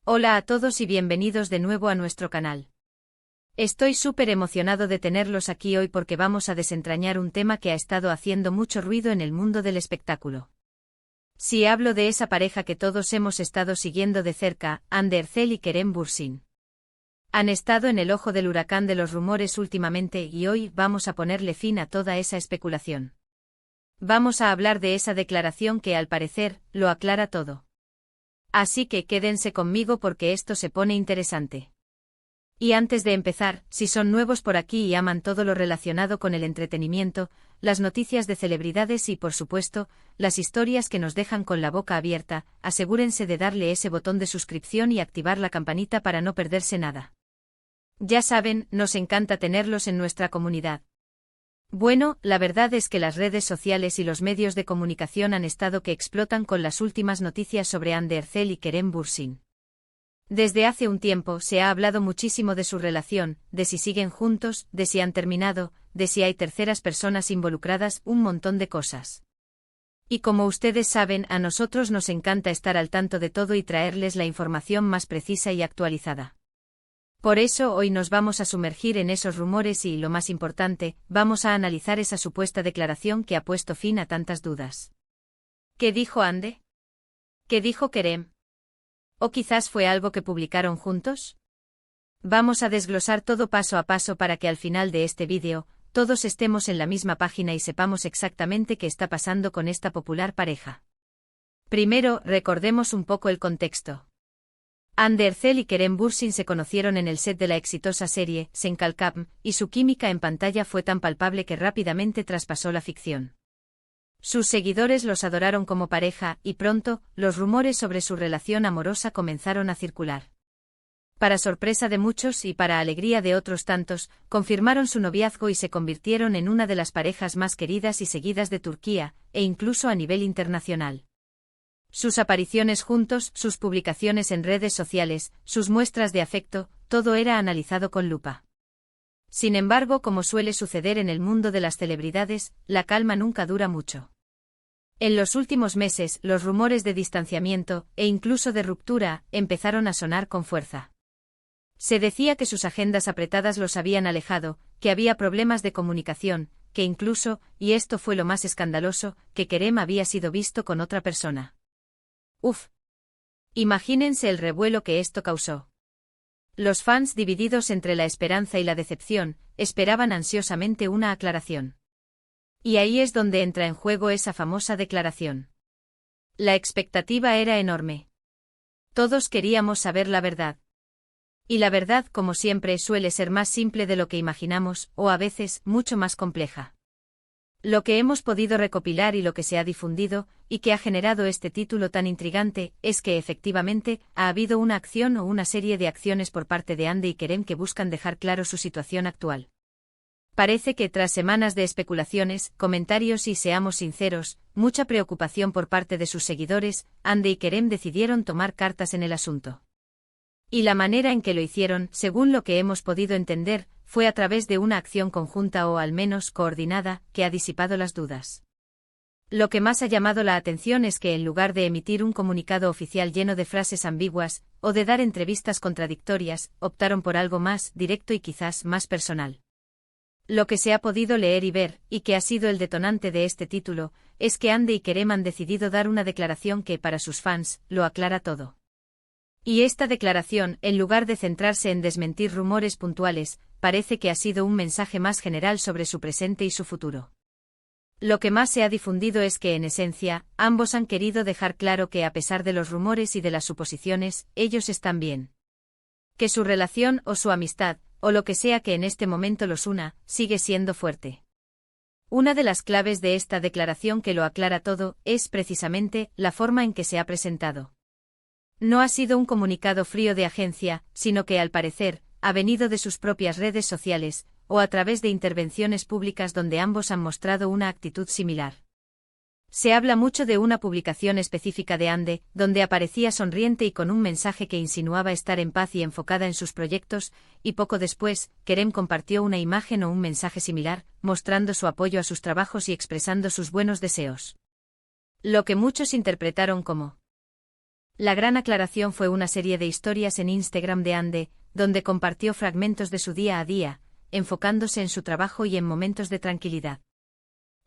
Hola a todos y bienvenidos de nuevo a nuestro canal. Estoy súper emocionado de tenerlos aquí hoy porque vamos a desentrañar un tema que ha estado haciendo mucho ruido en el mundo del espectáculo. Si hablo de esa pareja que todos hemos estado siguiendo de cerca, Hande Erçel y Kerem Bürsin. Han estado en el ojo del huracán de los rumores últimamente y hoy vamos a ponerle fin a toda esa especulación. Vamos a hablar de esa declaración que al parecer lo aclara todo. Así que quédense conmigo porque esto se pone interesante. Y antes de empezar, si son nuevos por aquí y aman todo lo relacionado con el entretenimiento, las noticias de celebridades y, por supuesto, las historias que nos dejan con la boca abierta, asegúrense de darle ese botón de suscripción y activar la campanita para no perderse nada. Ya saben, nos encanta tenerlos en nuestra comunidad. Bueno, la verdad es que las redes sociales y los medios de comunicación han estado que explotan con las últimas noticias sobre Hande Erçel y Kerem Bürsin. Desde hace un tiempo se ha hablado muchísimo de su relación, de si siguen juntos, de si han terminado, de si hay terceras personas involucradas, un montón de cosas. Y como ustedes saben, a nosotros nos encanta estar al tanto de todo y traerles la información más precisa y actualizada. Por eso hoy nos vamos a sumergir en esos rumores y, lo más importante, vamos a analizar esa supuesta declaración que ha puesto fin a tantas dudas. ¿Qué dijo Hande? ¿Qué dijo Kerem? ¿O quizás fue algo que publicaron juntos? Vamos a desglosar todo paso a paso para que al final de este vídeo, todos estemos en la misma página y sepamos exactamente qué está pasando con esta popular pareja. Primero, recordemos un poco el contexto. Hande Erçel y Kerem Bürsin se conocieron en el set de la exitosa serie Sen Kalkam, y su química en pantalla fue tan palpable que rápidamente traspasó la ficción. Sus seguidores los adoraron como pareja, y pronto, los rumores sobre su relación amorosa comenzaron a circular. Para sorpresa de muchos y para alegría de otros tantos, confirmaron su noviazgo y se convirtieron en una de las parejas más queridas y seguidas de Turquía, e incluso a nivel internacional. Sus apariciones juntos, sus publicaciones en redes sociales, sus muestras de afecto, todo era analizado con lupa. Sin embargo, como suele suceder en el mundo de las celebridades, la calma nunca dura mucho. En los últimos meses, los rumores de distanciamiento, e incluso de ruptura, empezaron a sonar con fuerza. Se decía que sus agendas apretadas los habían alejado, que había problemas de comunicación, que incluso, y esto fue lo más escandaloso, que Kerem había sido visto con otra persona. Uf. Imagínense el revuelo que esto causó. Los fans, divididos entre la esperanza y la decepción, esperaban ansiosamente una aclaración. Y ahí es donde entra en juego esa famosa declaración. La expectativa era enorme. Todos queríamos saber la verdad. Y la verdad, como siempre, suele ser más simple de lo que imaginamos, o a veces, mucho más compleja. Lo que hemos podido recopilar y lo que se ha difundido, y que ha generado este título tan intrigante, es que efectivamente, ha habido una acción o una serie de acciones por parte de Hande y Kerem que buscan dejar claro su situación actual. Parece que tras semanas de especulaciones, comentarios y, seamos sinceros, mucha preocupación por parte de sus seguidores, Hande y Kerem decidieron tomar cartas en el asunto. Y la manera en que lo hicieron, según lo que hemos podido entender, fue a través de una acción conjunta o al menos coordinada, que ha disipado las dudas. Lo que más ha llamado la atención es que en lugar de emitir un comunicado oficial lleno de frases ambiguas, o de dar entrevistas contradictorias, optaron por algo más directo y quizás más personal. Lo que se ha podido leer y ver, y que ha sido el detonante de este título, es que Hande y Kerem han decidido dar una declaración que, para sus fans, lo aclara todo. Y esta declaración, en lugar de centrarse en desmentir rumores puntuales, parece que ha sido un mensaje más general sobre su presente y su futuro. Lo que más se ha difundido es que, en esencia, ambos han querido dejar claro que, a pesar de los rumores y de las suposiciones, ellos están bien. Que su relación o su amistad, o lo que sea que en este momento los una, sigue siendo fuerte. Una de las claves de esta declaración que lo aclara todo, es precisamente la forma en que se ha presentado. No ha sido un comunicado frío de agencia, sino que, al parecer, ha venido de sus propias redes sociales, o a través de intervenciones públicas donde ambos han mostrado una actitud similar. Se habla mucho de una publicación específica de Hande, donde aparecía sonriente y con un mensaje que insinuaba estar en paz y enfocada en sus proyectos, y poco después, Kerem compartió una imagen o un mensaje similar, mostrando su apoyo a sus trabajos y expresando sus buenos deseos. Lo que muchos interpretaron como La gran aclaración fue una serie de historias en Instagram de Ande, donde compartió fragmentos de su día a día, enfocándose en su trabajo y en momentos de tranquilidad.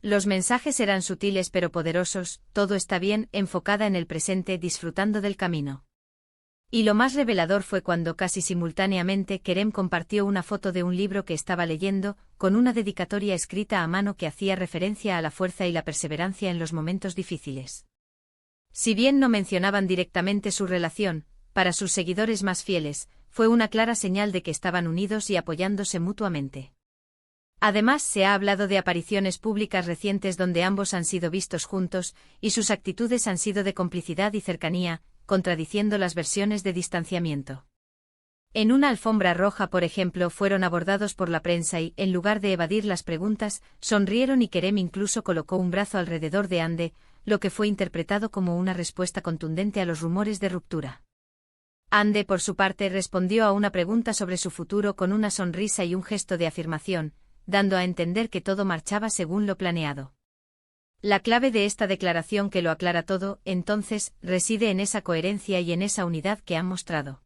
Los mensajes eran sutiles pero poderosos: todo está bien, enfocada en el presente, disfrutando del camino. Y lo más revelador fue cuando casi simultáneamente Kerem compartió una foto de un libro que estaba leyendo, con una dedicatoria escrita a mano que hacía referencia a la fuerza y la perseverancia en los momentos difíciles. Si bien no mencionaban directamente su relación, para sus seguidores más fieles, fue una clara señal de que estaban unidos y apoyándose mutuamente. Además, se ha hablado de apariciones públicas recientes donde ambos han sido vistos juntos, y sus actitudes han sido de complicidad y cercanía, contradiciendo las versiones de distanciamiento. En una alfombra roja, por ejemplo, fueron abordados por la prensa y, en lugar de evadir las preguntas, sonrieron y Kerem incluso colocó un brazo alrededor de Ande, lo que fue interpretado como una respuesta contundente a los rumores de ruptura. Ande, por su parte, respondió a una pregunta sobre su futuro con una sonrisa y un gesto de afirmación, dando a entender que todo marchaba según lo planeado. La clave de esta declaración, que lo aclara todo, entonces, reside en esa coherencia y en esa unidad que han mostrado.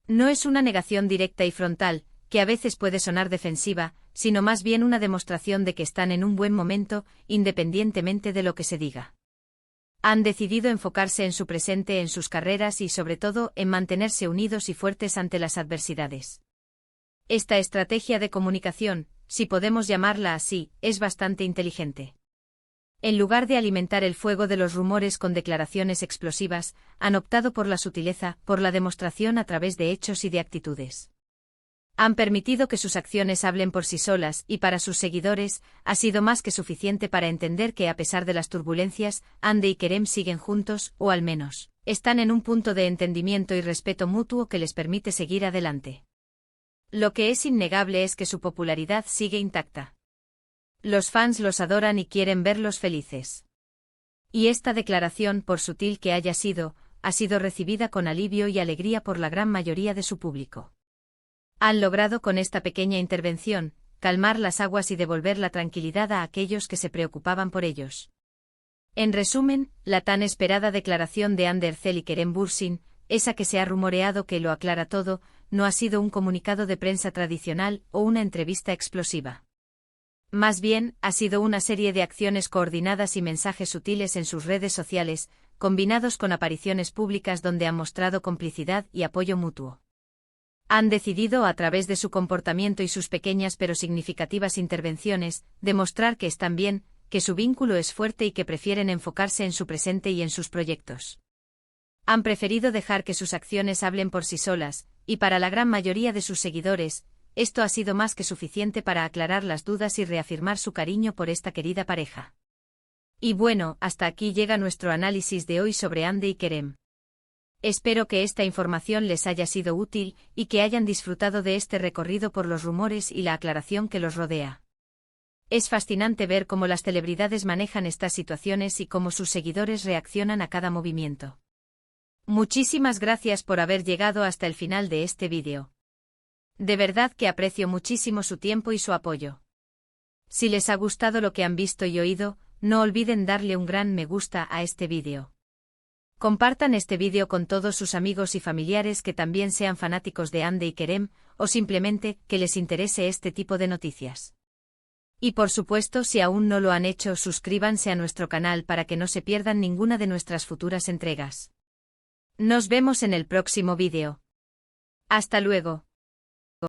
No es una negación directa y frontal, que a veces puede sonar defensiva, sino más bien una demostración de que están en un buen momento, independientemente de lo que se diga. Han decidido enfocarse en su presente, en sus carreras y, sobre todo, en mantenerse unidos y fuertes ante las adversidades. Esta estrategia de comunicación, si podemos llamarla así, es bastante inteligente. En lugar de alimentar el fuego de los rumores con declaraciones explosivas, han optado por la sutileza, por la demostración a través de hechos y de actitudes. Han permitido que sus acciones hablen por sí solas, y para sus seguidores, ha sido más que suficiente para entender que, a pesar de las turbulencias, Ande y Kerem siguen juntos, o al menos, están en un punto de entendimiento y respeto mutuo que les permite seguir adelante. Lo que es innegable es que su popularidad sigue intacta. Los fans los adoran y quieren verlos felices. Y esta declaración, por sutil que haya sido, ha sido recibida con alivio y alegría por la gran mayoría de su público. Han logrado con esta pequeña intervención, calmar las aguas y devolver la tranquilidad a aquellos que se preocupaban por ellos. En resumen, la tan esperada declaración de Ande Erçel y Kerem Bürsin, esa que se ha rumoreado que lo aclara todo, no ha sido un comunicado de prensa tradicional o una entrevista explosiva. Más bien, ha sido una serie de acciones coordinadas y mensajes sutiles en sus redes sociales, combinados con apariciones públicas donde han mostrado complicidad y apoyo mutuo. Han decidido, a través de su comportamiento y sus pequeñas pero significativas intervenciones, demostrar que están bien, que su vínculo es fuerte y que prefieren enfocarse en su presente y en sus proyectos. Han preferido dejar que sus acciones hablen por sí solas, y para la gran mayoría de sus seguidores, esto ha sido más que suficiente para aclarar las dudas y reafirmar su cariño por esta querida pareja. Y bueno, hasta aquí llega nuestro análisis de hoy sobre Ande y Kerem. Espero que esta información les haya sido útil y que hayan disfrutado de este recorrido por los rumores y la aclaración que los rodea. Es fascinante ver cómo las celebridades manejan estas situaciones y cómo sus seguidores reaccionan a cada movimiento. Muchísimas gracias por haber llegado hasta el final de este vídeo. De verdad que aprecio muchísimo su tiempo y su apoyo. Si les ha gustado lo que han visto y oído, no olviden darle un gran me gusta a este vídeo. Compartan este vídeo con todos sus amigos y familiares que también sean fanáticos de Ande y Kerem, o simplemente que les interese este tipo de noticias. Y por supuesto, si aún no lo han hecho, suscríbanse a nuestro canal para que no se pierdan ninguna de nuestras futuras entregas. Nos vemos en el próximo vídeo. Hasta luego.